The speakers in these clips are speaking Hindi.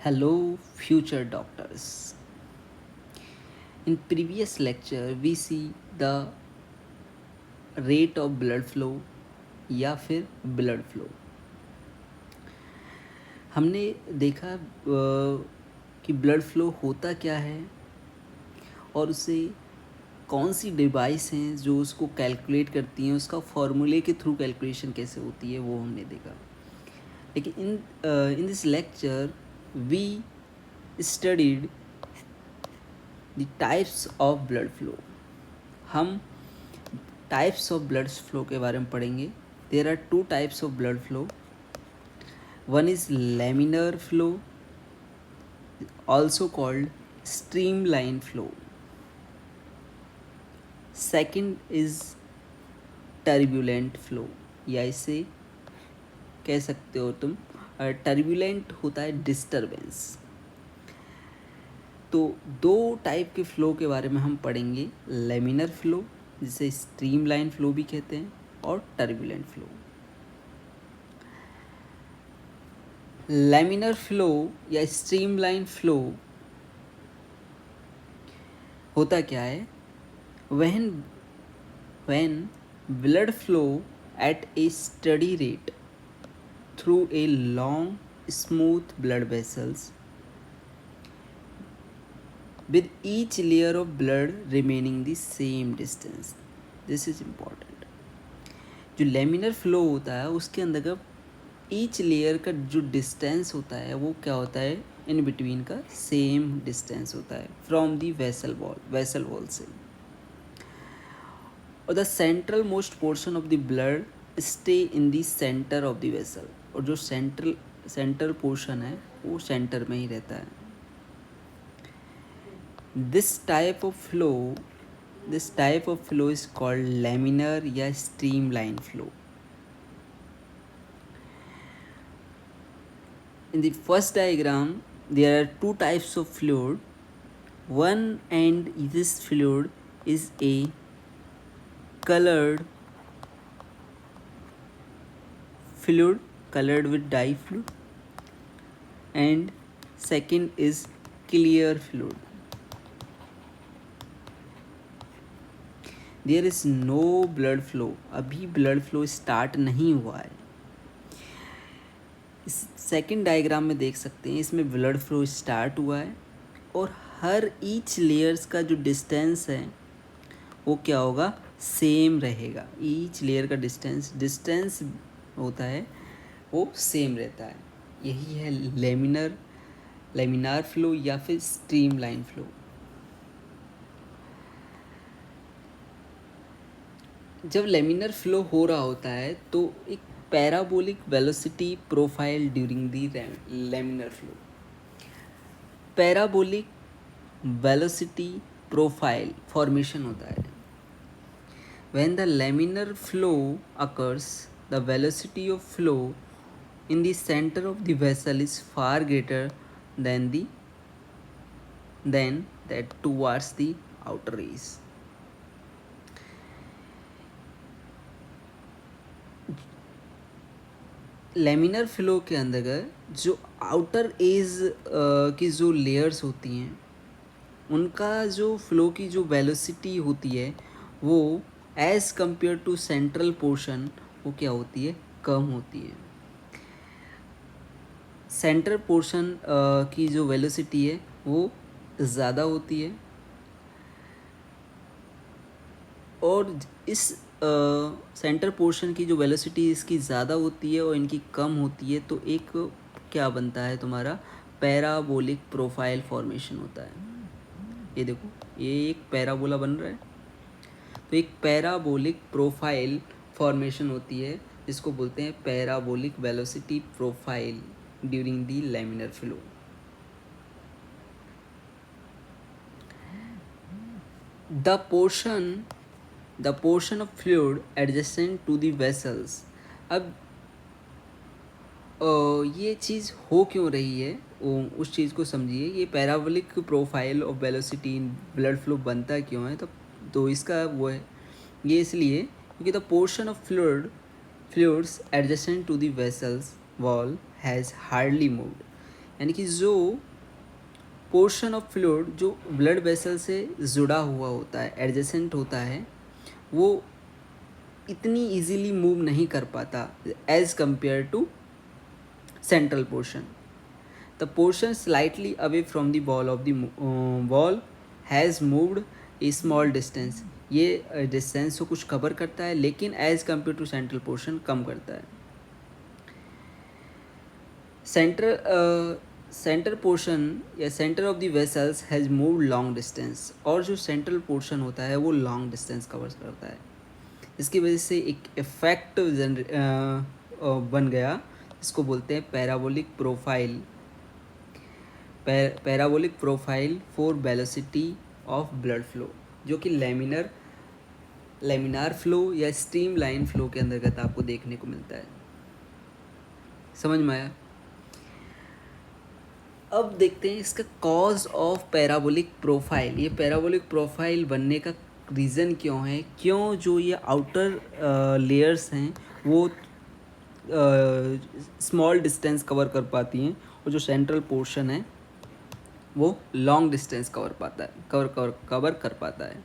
Hello, future doctors. In previous lecture, we see the rate of blood flow या फिर blood flow. हमने देखा कि ब्लड फ्लो होता क्या है और उसे कौन सी डिवाइस हैं जो उसको कैलकुलेट करती हैं, उसका फॉर्मूले के थ्रू कैलकुलेशन कैसे होती है वो हमने देखा. लेकिन in this lecture we studied the types of blood flow. हम टाइप्स ऑफ ब्लड फ्लो के बारे में पढ़ेंगे. There are two types of blood flow. One is laminar flow, also called streamline flow. Second is turbulent flow, या इसे कह सकते हो तुम टर्बुलेंट होता है डिस्टरबेंस. तो दो टाइप के फ्लो के बारे में हम पढ़ेंगे. लैमिनर फ्लो जिसे स्ट्रीमलाइन फ्लो भी कहते हैं और टर्बुलेंट फ्लो. लैमिनर फ्लो या स्ट्रीमलाइन फ्लो होता क्या है? when blood flow at a steady rate through a long smooth blood vessels with each layer of blood remaining the same distance. This is important. जो लेमिनर फ्लो होता है उसके अंदर का ईच लेयर का जो डिस्टेंस होता है वो क्या होता है? इन बिटवीन का सेम डिस्टेंस होता है फ्रॉम दी वेसल वॉल से. और the central most portion of the blood stay in the centre of the vessel. और जो सेंटर पोर्शन है वो सेंटर में ही रहता है. This type of flow is called laminar या streamline flow. In the first diagram, there are two types of fluid. One and this fluid is a colored fluid, colored with dye fluid, and second is clear fluid. There is no blood flow. अभी blood flow start नहीं हुआ है. इस सेकेंड डायग्राम में देख सकते हैं इसमें ब्लड फ्लो स्टार्ट हुआ है और हर ईच लेयर्स का जो डिस्टेंस है वो क्या होगा? सेम रहेगा. ईच लेयर का डिस्टेंस होता है वो सेम रहता है. यही है लेमिनार फ्लो या फिर स्ट्रीमलाइन फ्लो. जब लेमिनर फ्लो हो रहा होता है तो एक parabolic velocity profile during the laminar flow. Parabolic velocity profile formation होता है. When the laminar flow occurs the velocity of flow in the centre of the vessel is far greater than that towards the outer as. Laminar flow के अंदर जो आउटर एज की जो लेयर्स होती हैं उनका जो फ्लो की जो वेलोसिटी होती है वो as compared to central portion वो क्या होती है? कम होती है. सेंट्रल पोर्शन की जो वेलोसिटी है वो ज़्यादा होती है और इस सेंटर पोर्शन की जो वेलोसिटी इसकी ज़्यादा होती है और इनकी कम होती है तो एक क्या बनता है तुम्हारा? पैराबोलिक प्रोफाइल फॉर्मेशन होता है. ये देखो ये एक पैराबोला बन रहा है तो एक पैराबोलिक प्रोफाइल फॉर्मेशन होती है जिसको बोलते हैं parabolic velocity profile during the laminar flow. The portion of fluid adjacent to the vessels. अब ये चीज़ हो क्यों रही है उस चीज़ को समझिए. ये parabolic profile of velocity in blood flow बनता क्यों है? तो इसका वो है ये इसलिए क्योंकि the portion of fluids adjacent to the vessel's wall has hardly moved. यानी कि जो पोर्शन ऑफ फ्लूइड जो ब्लड वेसल से जुड़ा हुआ होता है, एडजेसेंट होता है, वो इतनी इजीली मूव नहीं कर पाता as compare to central portion. The portion slightly away from the wall of the wall has moved a small distance. ये डिस्टेंस को कुछ कवर करता है, लेकिन as compare to central portion कम करता है. सेंटर पोर्शन या centre of the vessels has moved long distance. और जो सेंट्रल पोर्शन होता है वो लॉन्ग डिस्टेंस कवर करता है. इसकी वजह से एक इफेक्ट बन गया, इसको बोलते हैं parabolic profile. Parabolic profile for velocity of blood flow, जो कि लेमिनार फ्लो या स्ट्रीम लाइन फ्लो के अंतर्गत आपको देखने को मिलता है. समझ में आया? अब देखते हैं इसका कॉज ऑफ पैराबोलिक प्रोफाइल. ये पैराबोलिक प्रोफाइल बनने का रीज़न क्यों है, क्यों जो ये आउटर लेयर्स हैं वो स्मॉल डिस्टेंस कवर कर पाती हैं, और जो सेंट्रल पोर्शन है वो लॉन्ग डिस्टेंस कवर कर पाता है.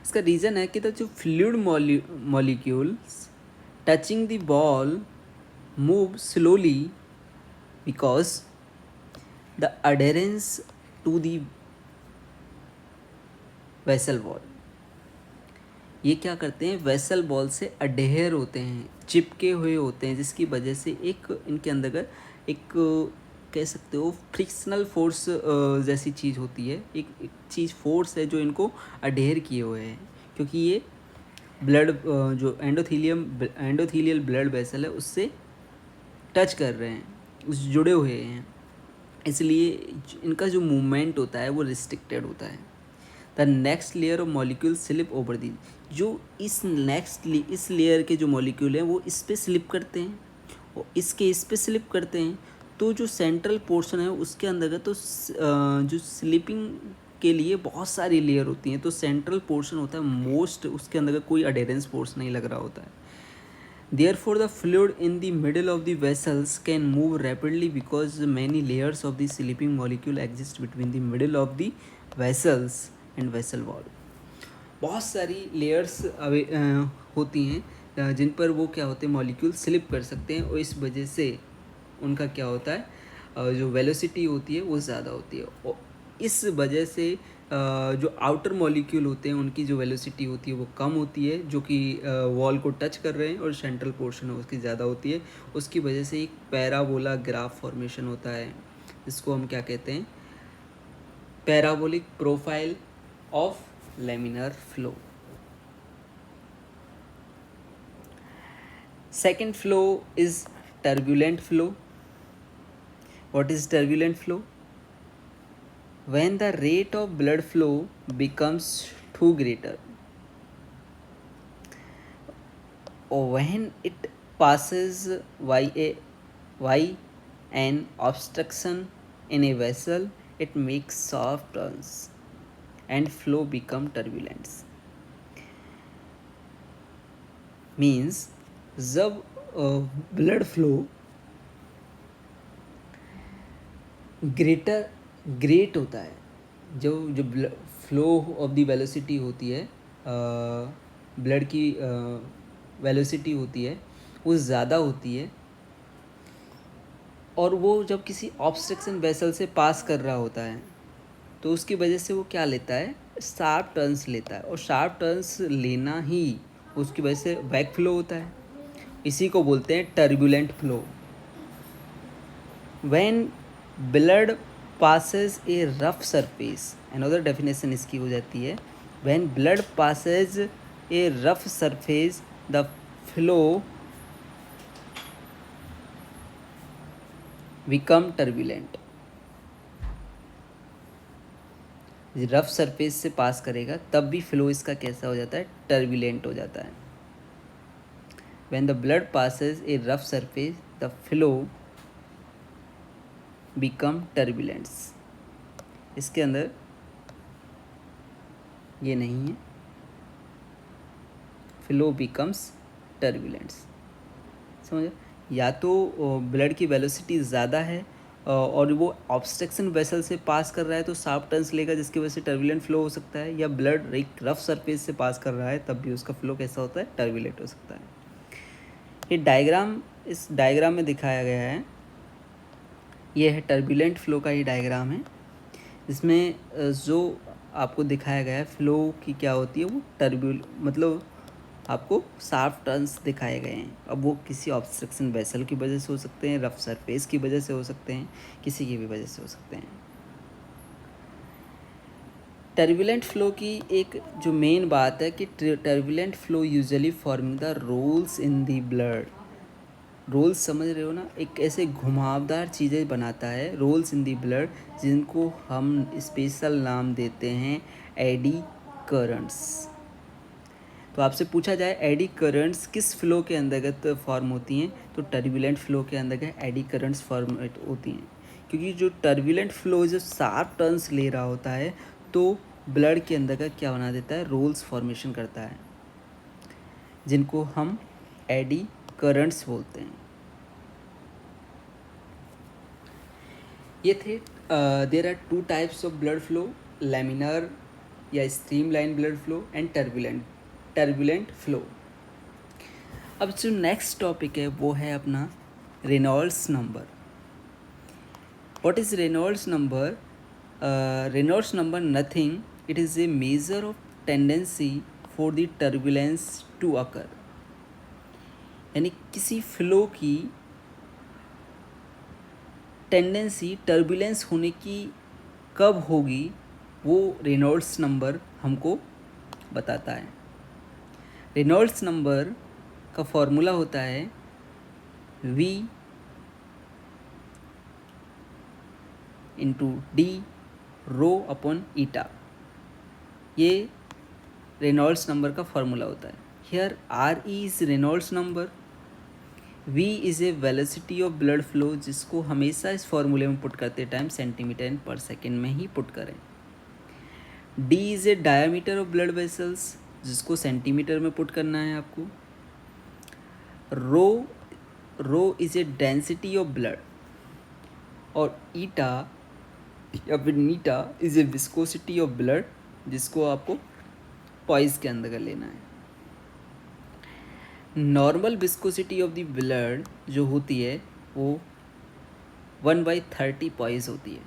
इसका रीज़न है कि जो fluid molecules touching the wall move slowly because the adherence to the vessel wall. ये क्या करते हैं, वेसल बॉल से अडेयर होते हैं, चिपके हुए होते हैं, जिसकी वजह से एक इनके अंदर एक कह सकते हो फ्रिक्शनल फोर्स जैसी चीज़ होती है. एक चीज़ फोर्स है जो इनको अडेयर किए हुए हैं, क्योंकि ये ब्लड जो एंडोथीलियल ब्लड वेसल है उससे टच कर रहे हैं, उस जुड़े हुए हैं, इसलिए इनका जो मूवमेंट होता है वो रिस्ट्रिक्टेड होता है. The next layer of molecule slip over the. जो इस लेयर के जो मॉलिक्यूल हैं वो इस पे स्लिप करते हैं और इस पे स्लिप करते हैं. तो जो सेंट्रल पोर्शन है उसके अंदर तो जो स्लिपिंग के लिए बहुत सारी लेयर होती हैं, तो सेंट्रल पोर्शन होता है मोस्ट, उसके अंदर कोई अडेरेंस फोर्स नहीं लग रहा होता है. Therefore, the fluid in the middle of the vessels can move rapidly because many layers of the sleeping molecule exist between the middle of the vessels and vessel wall. बहुत सारी लेयर्स होती हैं जिन पर वो क्या होते हैं, मॉलिक्यूल स्लिप कर सकते हैं, और इस वजह से उनका क्या होता है, जो वेलोसिटी होती है वो ज़्यादा होती है. और इस वजह से जो आउटर मॉलिक्यूल होते हैं उनकी जो वेलोसिटी होती है वो कम होती है, जो कि वॉल को टच कर रहे हैं, और सेंट्रल पोर्शन है उसकी ज़्यादा होती है. उसकी वजह से एक पैराबोला ग्राफ फॉर्मेशन होता है, जिसको हम क्या कहते हैं, parabolic profile of laminar flow. Second flow is turbulent flow. What is turbulent flow? When the rate of blood flow becomes too greater, or when it passes by an obstruction in a vessel, it makes sharp turns and flow become turbulent. Means जब ब्लड फ्लो ग्रेट होता है, जो फ्लो ऑफ द वेलोसिटी होती है, ब्लड की वेलोसिटी होती है वो ज़्यादा होती है, और वो जब किसी ऑब्स्ट्रक्शन वेसल से पास कर रहा होता है तो उसकी वजह से वो क्या लेता है, शार्प टर्न्स लेता है, और शार्प टर्न्स लेना ही उसकी वजह से बैक फ्लो होता है. इसी को बोलते हैं turbulent flow. When blood passes a rough surface, another definition इसकी हो जाती है, when blood passes a rough surface the flow become turbulent. Rough surface से पास करेगा तब भी फ्लो इसका कैसा हो जाता है, टर्बुलेंट हो जाता है. When the blood passes a rough surface, the flow become turbulence. इसके अंदर ये नहीं है, flow becomes turbulence. समझो, या तो ब्लड की वेलोसिटी ज़्यादा है और वो ऑब्स्ट्रक्शन वेसल से पास कर रहा है तो शार्प टर्न्स लेगा, जिसकी वजह से टर्बुलेंट फ्लो हो सकता है, या ब्लड एक रफ सरफेस से पास कर रहा है तब भी उसका फ्लो कैसा होता है, टर्बुलेंट हो सकता है। ये डायग्राम इस डायग्राम में दिखाया गया है, ये है टर्बुलेंट फ्लो का ही डायग्राम है। इसमें जो आपको दिखाया गया है फ्लो की क्या होती है, वो मतलब आपको शार्प टर्न्स दिखाए गए हैं। अब वो किसी ऑब्स्ट्रक्शन वेसल की वजह से हो सकते हैं, रफ सरफेस की वजह से हो सकते हैं, किसी की भी वजह से हो सकते हैं। टर्बुलेंट फ्लो की एक जो मेन बात है कि turbulent flow usually form the rolls in the blood. Rolls समझ रहे हो ना, एक ऐसे घुमावदार चीज़ें बनाता है, रोल्स इन दी ब्लड, जिनको हम स्पेशल नाम देते हैं एडी करंट्स। तो आपसे पूछा जाए एडी करंट्स किस फ्लो के अंतर्गत फॉर्म होती हैं, तो टर्बुलेंट फ्लो के अंतर्गत एडी करंट्स फॉर्म होती हैं। क्योंकि जो टर्बुलेंट फ्लो जो शार्प टर्न्स ले रहा होता है तो ब्लड के अंतर्गत क्या बना देता है, रोल्स फॉर्मेशन करता है, जिनको हम एडी करंट्स बोलते हैं। ये थे there are two types of blood flow, laminar या streamline blood flow and turbulent flow. अब जो नेक्स्ट टॉपिक है वो है अपना Reynolds number. What is Reynolds number? Reynolds number nothing, it is a measure of tendency for the turbulence to occur. यानी किसी फ्लो की टेंडेंसी टर्बुलेंस होने की कब होगी, वो रेनॉल्ड्स नंबर हमको बताता है। रेनॉल्ड्स नंबर का फॉर्मूला होता है V into D rho upon eta. ये रेनॉल्ड्स नंबर का फॉर्मूला होता है। Here RE is Reynolds number, V is a velocity of blood flow, जिसको हमेशा इस फॉर्मूले में पुट करते टाइम सेंटीमीटर पर सेकेंड में ही पुट करें। D is a diameter of blood vessels, जिसको सेंटीमीटर में पुट करना है आपको। Rho is a density of blood, और ईटा या फिर नीटा is a viscosity of blood, जिसको आपको पॉइस के अंदर कर लेना है। Normal viscosity of the blood जो होती है वो 1/30 पॉइस होती है।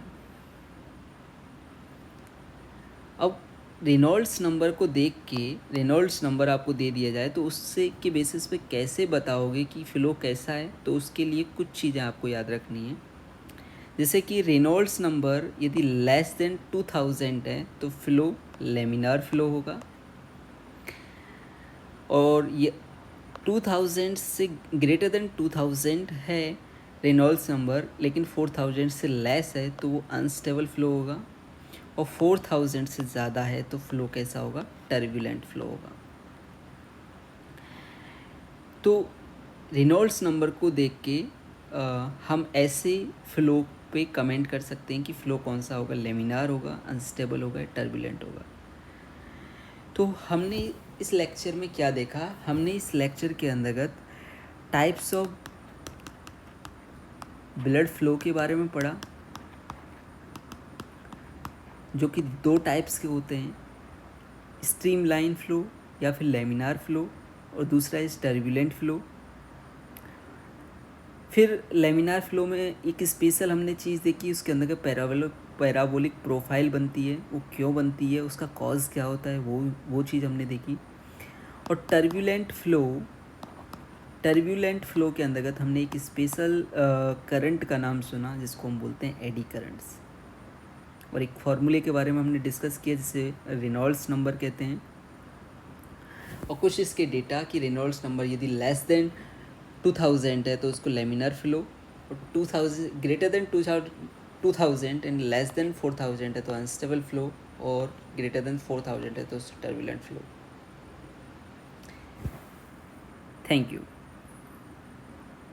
अब रेनॉल्ड्स नंबर को देख के, रेनॉल्ड्स नंबर आपको दे दिया जाए तो उससे के बेसिस पे कैसे बताओगे कि फ़्लो कैसा है, तो उसके लिए कुछ चीज़ें आपको याद रखनी है। जैसे कि रेनॉल्ड्स नंबर यदि लेस देन 2000 है तो फ़्लो लेमिनार फ़्लो होगा, और ये 2000 से ग्रेटर देन 2000 है रेनॉल्ड्स नंबर, लेकिन 4000 से लेस है तो वो अनस्टेबल फ़्लो होगा, और 4000 से ज़्यादा है तो फ़्लो कैसा होगा, टर्बुलेंट फ़्लो होगा। तो रेनॉल्ड्स नंबर को देख के हम ऐसे फ़्लो पे कमेंट कर सकते हैं कि फ़्लो कौन सा होगा, लेमिनार होगा, अनस्टेबल होगा, टर्बुलेंट होगा। तो हमने इस लेक्चर में क्या देखा, हमने इस लेक्चर के अंतर्गत टाइप्स ऑफ ब्लड फ्लो के बारे में पढ़ा, जो कि 2 टाइप्स के होते हैं, स्ट्रीम लाइन फ्लो या फिर लेमिनार फ्लो, और दूसरा इस टर्बुलेंट फ्लो। फिर लेमिनार फ्लो में एक स्पेशल हमने चीज़ देखी, उसके अंदर का पैराबोलिक प्रोफाइल बनती है, वो क्यों बनती है, उसका कॉज क्या होता है, वो चीज़ हमने देखी। और टर्बुलेंट फ्लो के अंतर्गत हमने एक स्पेशल करंट का नाम सुना, जिसको हम बोलते हैं एडी करंट्स, और एक फार्मूले के बारे में हमने डिस्कस किया जिसे रेनॉल्ड्स नंबर कहते हैं, और कुछ इसके डेटा कि रेनॉल्ड्स नंबर यदि लेस देन 2000 है तो उसको लेमिनार फ्लो, और 2000 greater than 2000 and less than 4000 है तो अनस्टेबल फ्लो, और ग्रेटर देन 4000 है तो टर्बुलेंट फ्लो। Thank you.